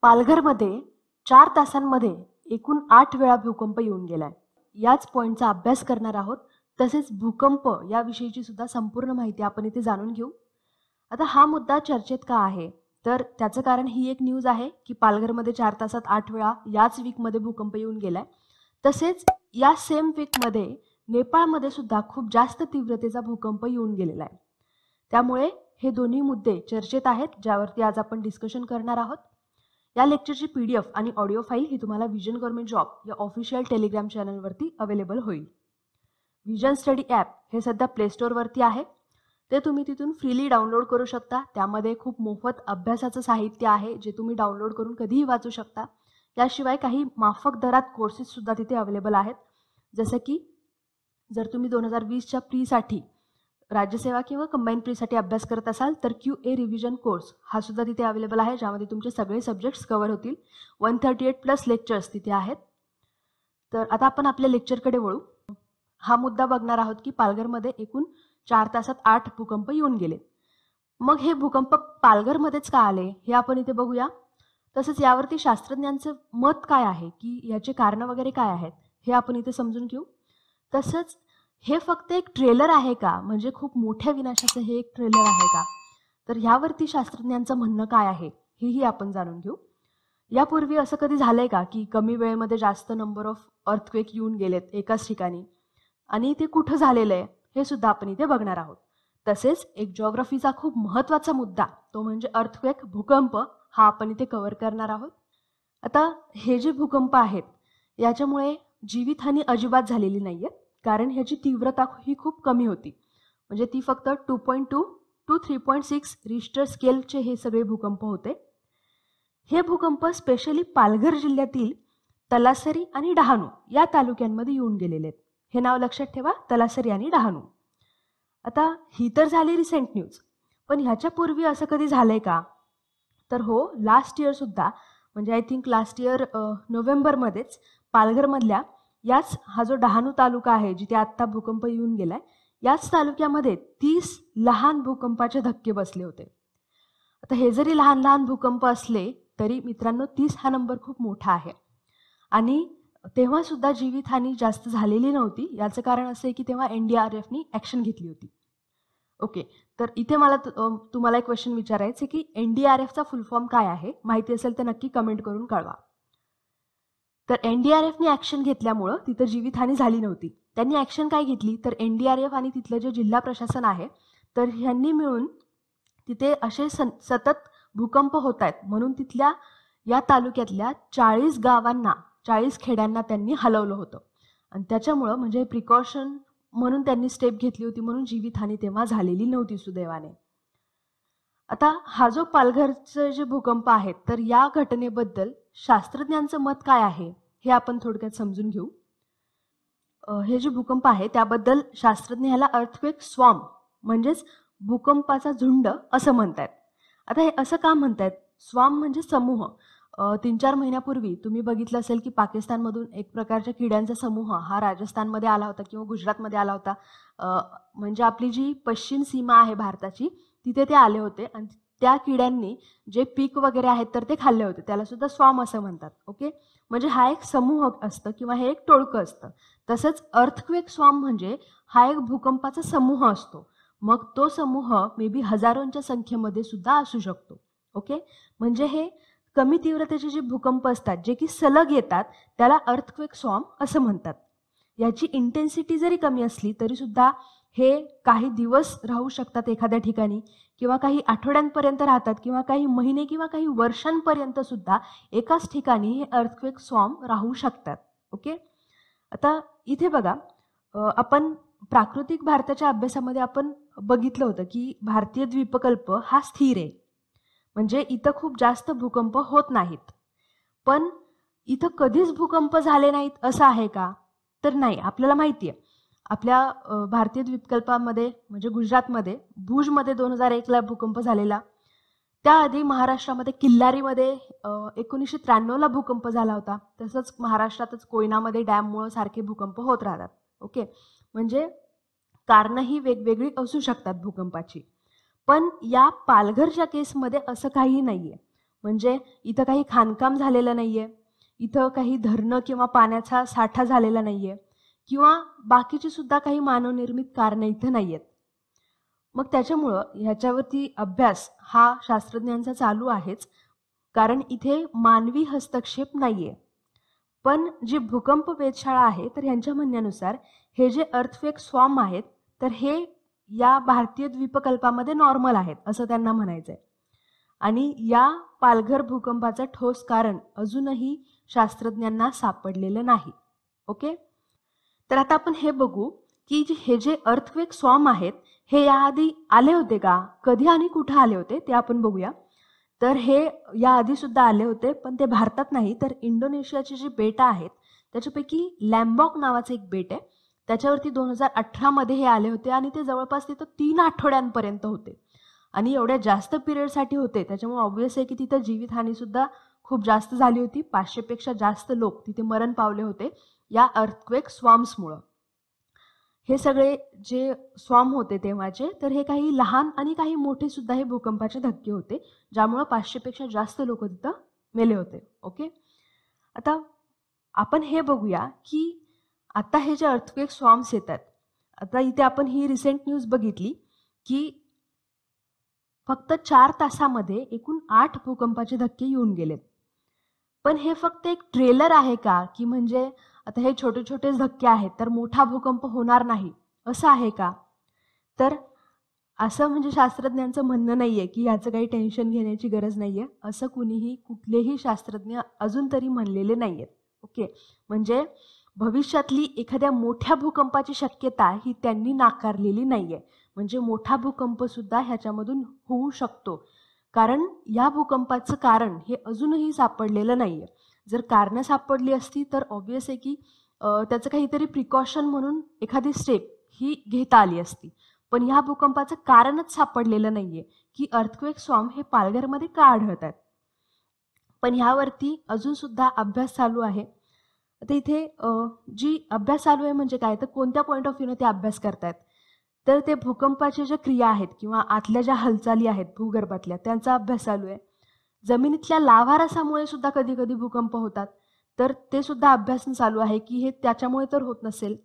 पालघरमध्ये 4 तासांमध्ये एकूण 8 वेळा भूकंप येऊन गेलाय. याच पॉइंटचा अभ्यास करणार आहोत. तसेच भूकंप याविषयीची सुद्धा संपूर्ण माहिती आपण इथे जाणून घेऊ. आता हा मुद्दा चर्चेत का आहे, तर त्याचं कारण ही एक न्यूज आहे की पालघरमध्ये 4 तासात 8 वेळा याच वीकमध्ये भूकंप येऊन गेलाय. तसेच या सेम वीकमध्ये नेपाळमध्ये सुद्धा खूप जास्त तीव्रतेचा भूकंप येऊन गेलेला आहे. त्यामुळे हे दोन्ही मुद्दे चर्चेत आहेत, ज्यावरती आज आपण डिस्कशन करणार आहोत. या लेक्चरची PDF आणि ऑडिओ फाईल ही तुम्हाला विजन गव्हर्नमेंट जॉब या ऑफिशियल टेलिग्राम चॅनलवरती अवेलेबल होईल. विजन स्टडी ॲप हे सध्या प्ले स्टोअरवरती आहे. ते तुम्ही तिथून फ्रीली डाउनलोड करू शकता. त्यामध्ये खूप मोफत अभ्यासाचं साहित्य आहे, जे तुम्ही डाउनलोड करून कधीही वाचू शकता. याशिवाय काही माफक दरात कोर्सेस सुद्धा तिथे अवेलेबल आहेत. जसं की जर तुम्ही 2020च्या प्रीसाठी राज्यसेवा किंवा कंबाईन प्रीसाठी अभ्यास करत असाल तर QA रिव्हिजन कोर्स हा सुद्धा तिथे अवेलेबल आहे, ज्यामध्ये तुमचे सगळे सब्जेक्ट्स कव्हर होतील. 138+ लेक्चर्स तिथे आहेत. तर आता आपण आपल्या लेक्चरकडे वळू. हा मुद्दा बघणार आहोत की पालघरमध्ये एकूण 4 तासात 8 भूकंप येऊन गेले. मग हे भूकंप पालघरमध्येच का आले हे आपण इथे बघूया. तसंच यावरती शास्त्रज्ञांचं मत काय आहे की याचे कारण वगैरे काय आहेत हे आपण इथे समजून घेऊ. तसंच हे फक्त एक ट्रेलर आहे का, म्हणजे खूप मोठ्या विनाशाचं हे एक ट्रेलर आहे का, तर ह्यावरती शास्त्रज्ञांचं म्हणणं काय आहे हेही आपण जाणून घेऊ. यापूर्वी असं कधी झालंय का की कमी वेळेमध्ये जास्त नंबर ऑफ अर्थक्वेक येऊन गेलेत एकाच ठिकाणी, आणि ते कुठं झालेलं आहे हे सुद्धा आपण इथे बघणार आहोत. तसेच एक जिओग्राफीचा खूप महत्त्वाचा मुद्दा, तो म्हणजे अर्थक्वेक, भूकंप, हा आपण इथे कव्हर करणार आहोत. आता हे जे भूकंप आहेत याच्यामुळे जीवितहानी अजिबात झालेली नाहीये, कारण ह्याची तीव्रता ही खूप कमी होती. म्हणजे ती फक्त 2.2 to 3.6 रिश्टर स्केलचे हे सगळे भूकंप होते. हे भूकंप स्पेशली पालघर जिल्ह्यातील तलासरी आणि डहाणू या तालुक्यांमध्ये येऊन गेलेले आहेत. हे नाव लक्षात ठेवा, तलासरी आणि डहाणू. आता ही तर झाली रिसेंट न्यूज, पण ह्याच्यापूर्वी असं कधी झालंय का, तर हो, लास्ट इयर सुद्धा, म्हणजे आय थिंक लास्ट इयर नोव्हेंबरमध्येच पालघरमधल्या हा जो डहाणू तालुका आहे जिथे आत्ता भूकंप येऊन गेलाय, याच तालुक्यामध्ये 30 लहान भूकंपाचे धक्के बसले होते. आता हे जरी लहान लहान भूकंप असले तरी मित्रांनो 30 हा नंबर खूप मोठा आहे. आणि तेव्हा सुद्धा जीवितहानी जास्त झालेली नव्हती. याचं कारण असं आहे की तेव्हा NDRFनी ॲक्शन घेतली होती. ओके, तर इथे मला तुम्हाला एक क्वेश्चन विचारायचं की NDRFचा फुल फॉर्म काय आहे, माहिती असेल तर नक्की कमेंट करून कळवा. तर NDRFनी ॲक्शन घेतल्यामुळं तिथं जीवितहानी झाली नव्हती. त्यांनी ॲक्शन काय घेतली, तर NDRF आणि तिथलं जे जिल्हा प्रशासन आहे तर ह्यांनी मिळून तिथे असे सतत भूकंप होत आहेत म्हणून तिथल्या या तालुक्यातल्या 40 गावांना, 40 खेड्यांना त्यांनी हलवलं होतं. आणि त्याच्यामुळं म्हणजे प्रिकॉशन म्हणून त्यांनी स्टेप घेतली होती, म्हणून जीवितहानी तेव्हा झालेली नव्हती सुदैवाने. आता हा जो पालघरचे जे भूकंप आहेत तर या घटनेबद्दल शास्त्रज्ञांचं मत काय आहे हे आपण थोडक्यात समजून घेऊ. हे जे भूकंप आहे त्याबद्दल शास्त्रज्ञ ह्याला अर्थक्वेक स्वॉर्म म्हणजेच भूकंपाचा झुंड असं म्हणतात. आता हे असं का म्हणतात, स्वॉर्म म्हणजे समूह. 3-4 महिन्यापूर्वी तुम्ही बघितलं असेल की पाकिस्तानमधून एक प्रकारच्या किड्यांचा समूह हा राजस्थानमध्ये आला होता किंवा गुजरातमध्ये आला होता. म्हणजे आपली जी पश्चिम सीमा आहे भारताची तिथे ते आले होते आणि त्या किड्यांनी जे पीक वगैरे आहेत तर ते खाल्ले होते. त्याला सुद्धा स्वॉर्म असं म्हणतात. ओके, म्हणजे हा एक समूह असतं किंवा हे एक टोळकं असतं. तसंच अर्थक्वेक स्वॉर्म म्हणजे हा एक भूकंपाचा समूह असतो. मग तो समूह मे बी हजारोंच्या संख्येमध्ये सुद्धा असू शकतो. ओके, म्हणजे हे कमी तीव्रतेचे जे भूकंप असतात जे की सलग येतात त्याला अर्थक्वेक स्वॉर्म असं म्हणतात. याची इंटेन्सिटी जरी कमी असली तरी सुद्धा हे काही दिवस राहू शकतात एखाद्या ठिकाणी, किंवा काही आठवड्यांपर्यंत राहतात, किंवा काही महिने किंवा काही वर्षांपर्यंत सुद्धा एकाच ठिकाणी हे अर्थक्वेक स्वॉर्म राहू शकतात. ओके, आता इथे बघा, आपण प्राकृतिक भारताच्या अभ्यासामध्ये आपण बघितलं होतं की भारतीय द्वीपकल्प हा स्थिर आहे, म्हणजे इथं खूप जास्त भूकंप होत नाहीत. पण इथं कधीच भूकंप झाले नाहीत असं आहे का, तर नाही. आपल्याला माहिती आहे आपल्या भारतीय द्वीपकल्पामध्ये म्हणजे गुजरातमध्ये भुजमध्ये 2001ला भूकंप झालेला. त्याआधी महाराष्ट्रामध्ये किल्लारीमध्ये 1993ला भूकंप झाला होता. तसंच महाराष्ट्रातच कोयनामध्ये डॅममुळे सारखे भूकंप होत राहतात. ओके, म्हणजे कारणं ही वेगवेगळी असू शकतात भूकंपाची. पण या पालघरच्या केसमध्ये असं काही नाहीये. म्हणजे इथं काही खाणकाम झालेलं नाहीये, इथं काही धरणं किंवा पाण्याचा साठा झालेला नाहीये किंवा बाकीची सुद्धा काही मानवनिर्मित कारणं इथं नाहीयेत. मग त्याच्यामुळं ह्याच्यावरती अभ्यास हा शास्त्रज्ञांचा चालू आहेच, कारण इथे मानवी हस्तक्षेप नाहीये. पण जी भूकंप वेधशाळा आहे तर यांच्या म्हणण्यानुसार हे जे अर्थक्वेक स्वॉर्म आहेत तर हे या भारतीय द्वीपकल्पामध्ये नॉर्मल आहेत असं त्यांना म्हणायचंय. आणि या पालघर भूकंपाचं ठोस कारण अजूनही शास्त्रज्ञांना सापडलेलं नाही. ओके, तर आता आपण हे बघू की हे जे अर्थक्वेक स्वॉर्म आहेत हे याआधी आले होते का, कधी आणि कुठं आले होते ते आपण बघूया. तर हे याआधी सुद्धा आले होते, पण ते भारतात नाही तर इंडोनेशियाची जी बेटं आहेत त्याच्यापैकी लॅम्बॉक नावाचं एक बेट आहे, त्याच्यावरती 2018 मध्ये हे आले होते आणि ते जवळपास तिथं 3 आठवड्यांपर्यंत होते आणि एवढ्या जास्त पिरियडसाठी होते. त्याच्यामुळे ऑब्व्हियस आहे की तिथं जीवितहानी सुद्धा खूप जास्त झाली होती. 500 पेक्षा जास्त लोक तिथे मरण पावले होते या अर्थक्वेक स्वॉर्म्समुळं. हे सगळे जे स्वॉर्म होते तेव्हाचे तर हे काही लहान आणि काही मोठे सुद्धा हे भूकंपाचे धक्के होते, ज्यामुळं 500 पेक्षा जास्त लोक तिथं मेले होते. ओके, आता आपण हे बघूया की आता हे जे अर्थक्वेक स्वॉर्म्स येतात, आता इथे आपण ही रिसेंट न्यूज बघितली की फक्त 4 तासामध्ये एकूण 8 भूकंपाचे धक्के येऊन गेलेत. पण हे फक्त एक ट्रेलर आहे का, की म्हणजे आता हे छोटे छोटेच धक्के आहेत तर मोठा भूकंप होणार नाही असं आहे का? तर असं म्हणजे शास्त्रज्ञांचं म्हणणं नाहीये की ह्याचं काही टेन्शन घेण्याची गरज नाहीये, असं कुणीही कुठलेही शास्त्रज्ञ अजून तरी म्हणलेले नाहीयेत. ओके, म्हणजे भविष्यातली एखाद्या मोठ्या भूकंपाची शक्यता ही त्यांनी नाकारलेली नाहीये. म्हणजे मोठा भूकंप सुद्धा ह्याच्यामधून होऊ शकतो, कारण या भूकंपाचं कारण हे अजूनही सापडलेलं नाहीये. जर कारणं सापडली असती तर ऑब्व्हियस आहे की त्याचं काहीतरी प्रिकॉशन म्हणून एखादी स्टेप ही घेता आली असती. पण ह्या भूकंपाचं कारणच सापडलेलं नाहीये की अर्थक्वेक स्वॉर्म हे पालघरमध्ये का आढळतात. पण ह्यावरती अजून सुद्धा अभ्यास चालू आहे. आता इथे जी अभ्यास चालू आहे म्हणजे काय, तर कोणत्या पॉईंट ऑफ व्ह्यूने ते अभ्यास करतायत, तर ते भूकंपाच्या ज्या क्रिया आहेत किंवा आतल्या ज्या हालचाली आहेत भूगर्भातल्या त्यांचा अभ्यास चालू आहे. जमिनीतल्या लाव्हारसामुळे सुद्धा कधी कधी भूकंप होतात, तर ते सुद्धा अभ्यास चालू आहे की हे त्याच्यामुळे तर होत नसेल.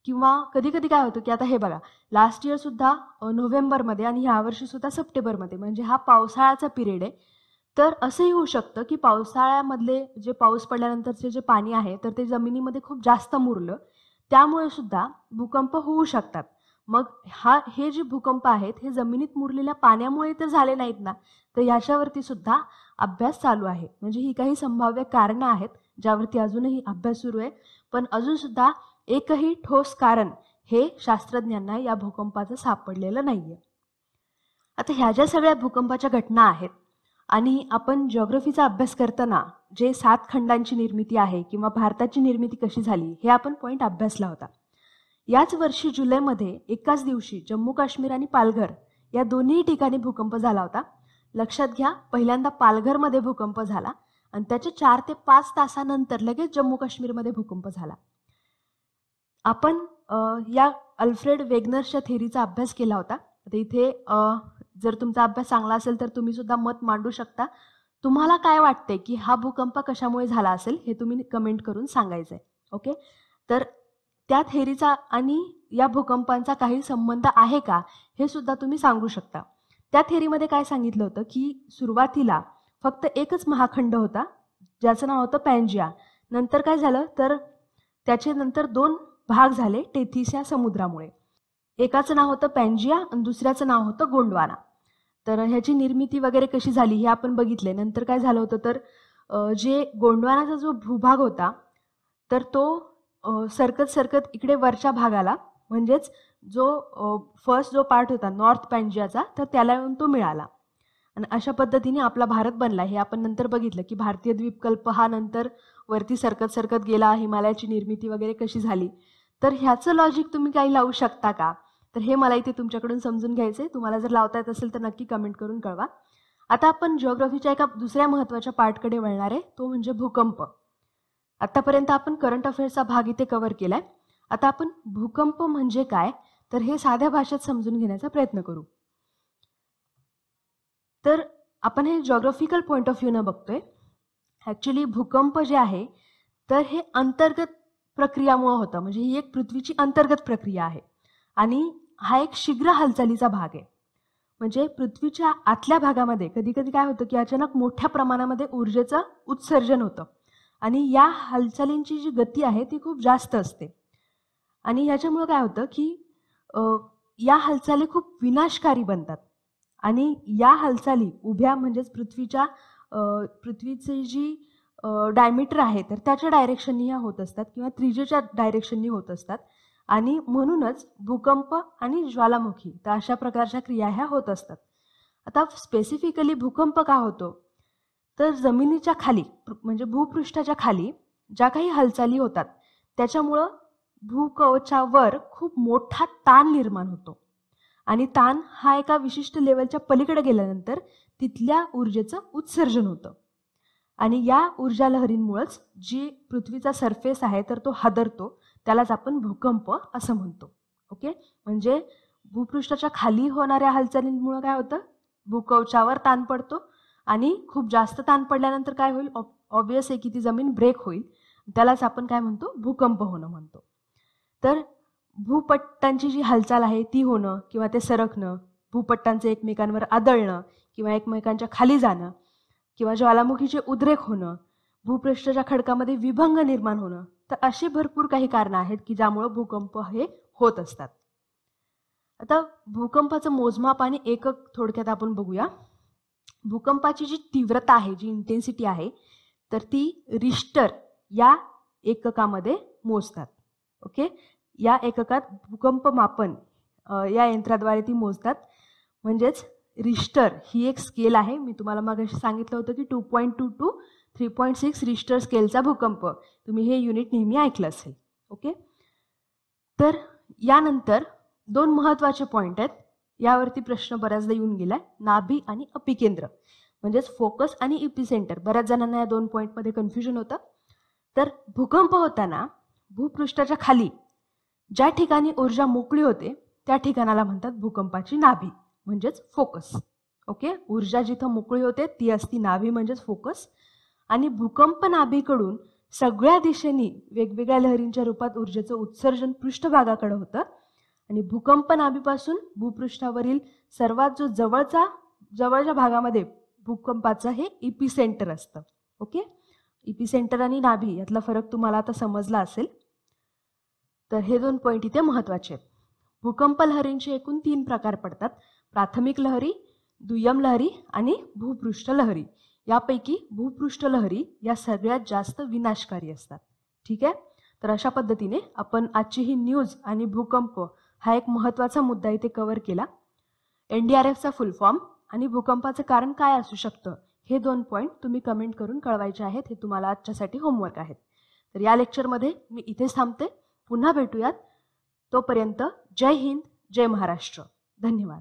किंवा कधी कधी काय होतं की आता हे बघा, लास्ट इयर सुद्धा नोव्हेंबरमध्ये आणि ह्यावर्षी सुद्धा सप्टेंबरमध्ये, म्हणजे हा पावसाळ्याचा पिरियड आहे. तर असंही होऊ शकतं की पावसाळ्यामधले जे पाऊस पडल्यानंतरचे जे पाणी आहे तर ते जमिनीमध्ये खूप जास्त मुरलं, त्यामुळे सुद्धा भूकंप होऊ शकतात. मग हे जे भूकंप आहेत हे जमिनीत मुरलेल्या पाण्यामुळे तर झाले नाहीत ना, तर याच्यावरती सुद्धा अभ्यास चालू आहे. म्हणजे ही काही संभाव्य कारणं आहेत ज्यावरती अजूनही अभ्यास सुरू आहे, पण अजून सुद्धा एकही ठोस कारण हे शास्त्रज्ञांना या भूकंपाचं सापडलेलं नाहीये. आता ह्या ज्या सगळ्या भूकंपाच्या घटना आहेत आणि आपण जिओग्राफीचा अभ्यास करताना जे 7 खंडांची निर्मिती आहे किंवा भारताची निर्मिती कशी झाली हे आपण पॉईंट अभ्यासला होता. याच वर्षी जुलैमध्ये एकाच दिवशी जम्मू काश्मीर आणि पालघर या दोन्ही ठिकाणी भूकंप झाला होता. लक्षात घ्या, पहिल्यांदा पालघरमध्ये भूकंप झाला आणि त्याच्या 4 ते 5 तासानंतर लगेच जम्मू काश्मीरमध्ये भूकंप झाला. आपण या अल्फ्रेड वेगनरच्या थेरीचा अभ्यास केला होता. आता इथे जर तुमचा अभ्यास चांगला असेल तर तुम्ही सुद्धा मत मांडू शकता. तुम्हाला काय वाटते की हा भूकंप कशामुळे झाला असेल हे तुम्ही कमेंट करून सांगायचंय. ओके, तर त्या थेरीचा आणि या भूकंपांचा काही संबंध आहे का हे सुद्धा तुम्ही सांगू शकता. त्या थेरीमध्ये काय सांगितलं होतं की सुरुवातीला फक्त एकच महाखंड होता ज्याचं नाव होतं पॅन्जिया. नंतर काय झालं तर त्याचे नंतर 2 भाग झाले टेथिस या समुद्रामुळे. एकाचं नाव होतं पॅन्जिया आणि दुसऱ्याचं नाव होतं गोंडवाना. तर ह्याची निर्मिती वगैरे कशी झाली हे आपण बघितले. नंतर काय झालं होतं तर जे गोंडवानाचा जो भूभाग होता तर तो सरकत सरकत इकडे वरच्या भागाला, म्हणजेच जो फर्स्ट जो पार्ट होता नॉर्थ पॅन्जियाचा तर त्याला येऊन तो मिळाला आणि अशा पद्धतीने आपला भारत बनला. हे आपण नंतर बघितलं की भारतीय द्वीपकल्प हा नंतर वरती सरकत सरकत गेला, हिमालयाची निर्मिती वगैरे कशी झाली. तर ह्याचं लॉजिक तुम्ही काही लावू शकता का, तर हे मला इथे तुमच्याकडून समजून घ्यायचंय. तुम्हाला जर लावता येत असेल तर नक्की कमेंट करून कळवा. आता आपण जिओग्राफीच्या एका दुसऱ्या महत्त्वाच्या पार्टकडे वळणार आहे, तो म्हणजे भूकंप. आतापर्यंत आपण करंट अफेअर्सचा भाग इथे कव्हर केलाय. आता आपण भूकंप म्हणजे काय तर हे साध्या भाषेत समजून घेण्याचा प्रयत्न करू. तर आपण हे जॉग्राफिकल पॉईंट ऑफ व्ह्यूनं बघतोय. ॲक्च्युली भूकंप जे आहे तर हे अंतर्गत प्रक्रियामुळे होतं, म्हणजे ही एक पृथ्वीची अंतर्गत प्रक्रिया आहे आणि हा एक शीघ्र हालचालीचा भाग आहे. म्हणजे पृथ्वीच्या आतल्या भागामध्ये कधी कधी काय होतं की अचानक मोठ्या प्रमाणामध्ये ऊर्जेचं उत्सर्जन होतं आणि या हालचालींची जी गती आहे ती खूप जास्त असते आणि ह्याच्यामुळे काय होतं की या हालचाली खूप विनाशकारी बनतात आणि या हालचाली उभ्या म्हणजेच पृथ्वीची जी डायमीटर आहे तर त्याच्या डायरेक्शननी ह्या होत असतात किंवा त्रिज्येच्या डायरेक्शननी होत असतात आणि म्हणूनच भूकंप आणि ज्वालामुखी तर अशा प्रकारच्या क्रिया ह्या होत असतात. आता स्पेसिफिकली भूकंप का होतो तर जमिनीच्या खाली म्हणजे भूपृष्ठाच्या खाली ज्या काही हालचाली होतात त्याच्यामुळं भूकवचावर खूप मोठा ताण निर्माण होतो आणि ताण हा एका विशिष्ट लेवलच्या पलीकडे गेल्यानंतर तिथल्या ऊर्जेचं उत्सर्जन होतं आणि या ऊर्जा लहरींमुळेच जी पृथ्वीचा सरफेस आहे तर तो हादरतो, त्यालाच आपण भूकंप असं म्हणतो. ओके, म्हणजे भूपृष्ठाच्या खाली होणाऱ्या हालचालींमुळे काय होतं, भूकवचावर ताण पडतो आणि खूप जास्त ताण पडल्यानंतर काय होईल, ऑब्वियस आहे की ती जमीन ब्रेक होईल, त्यालाच आपण काय म्हणतो, भूकंप होणं म्हणतो. तर भूपट्टांची जी हालचाल आहे ती होणं किंवा ते सरकणं, भूपट्टांचे एकमेकांवर आदळणं किंवा एकमेकांच्या खाली जाणं किंवा ज्वालामुखीचे उद्रेक होणं, भूपृष्ठाच्या खडकामध्ये विभंग निर्माण होणं, तर अशी भरपूर काही कारणं आहेत की ज्यामुळे भूकंप हे होत असतात. आता भूकंपाचं मोजमाप आणि एकक थोडक्यात आपण बघूया. भूकंपाची जी तीव्रता आहे, जी इंटेन्सिटी आहे, तर ती रिश्टर या एककामध्ये मोजतात. ओके, या एककात भूकंप मापन या यंत्राद्वारे ती मोजतात. म्हणजेच रिश्टर ही एक स्केल आहे. मी तुम्हाला मागाशी सांगितलं होतं की 2.2 to 3.6 रिश्टर स्केलचा भूकंप, तुम्ही हे युनिट नेहमी ऐकलं असेल. ओके, तर यानंतर दोन महत्त्वाचे पॉईंट आहेत, यावरती प्रश्न बऱ्याचदा येऊन गेलाय, नाभी आणि अपिकेंद्र म्हणजेच फोकस आणि इपिसेंटर. बऱ्याच जणांना या दोन पॉईंटमध्ये कन्फ्युजन होतं. तर भूकंप होताना भूपृष्ठाच्या खाली ज्या ठिकाणी ऊर्जा मोकळी होते त्या ठिकाणाला म्हणतात भूकंपाची नाभी म्हणजेच फोकस. ओके, ऊर्जा जिथं मोकळी होते ती असती नाभी म्हणजेच फोकस आणि भूकंप नाभीकडून सगळ्या दिशेने वेगवेगळ्या लहरींच्या रूपात ऊर्जेचं उत्सर्जन पृष्ठभागाकडे होतं आणि भूकंप नाभीपासून भूपृष्ठावरील सर्वात जो जवळच्या भागामध्ये भूकंपाचं हे इपिसेंटर असतं. ओके, इपिसेंटर आणि नाभी यातला फरक तुम्हाला आता समजला असेल. तर हे दोन पॉईंट इथे महत्त्वाचे आहेत. भूकंप लहरींचे एकूण 3 प्रकार पडतात, प्राथमिक लहरी, दुय्यम लहरी आणि भूपृष्ठ लहरी. यापैकी भूपृष्ठ लहरी या सगळ्यात जास्त विनाशकारी असतात. ठीक आहे, तर अशा पद्धतीने आपण आजची ही न्यूज आणि भूकंप हा एक महत्त्वाचा मुद्दा इथे कव्हर केला. NDRFचा फुल फॉर्म आणि भूकंपाचं कारण काय असू शकतं हे 2 पॉईंट तुम्ही कमेंट करून कळवायचे आहेत. हे तुम्हाला आजच्यासाठी होमवर्क आहेत. तर या लेक्चरमध्ये मी इथेच थांबते. पुन्हा भेटूयात. तोपर्यंत जय हिंद, जय महाराष्ट्र. धन्यवाद.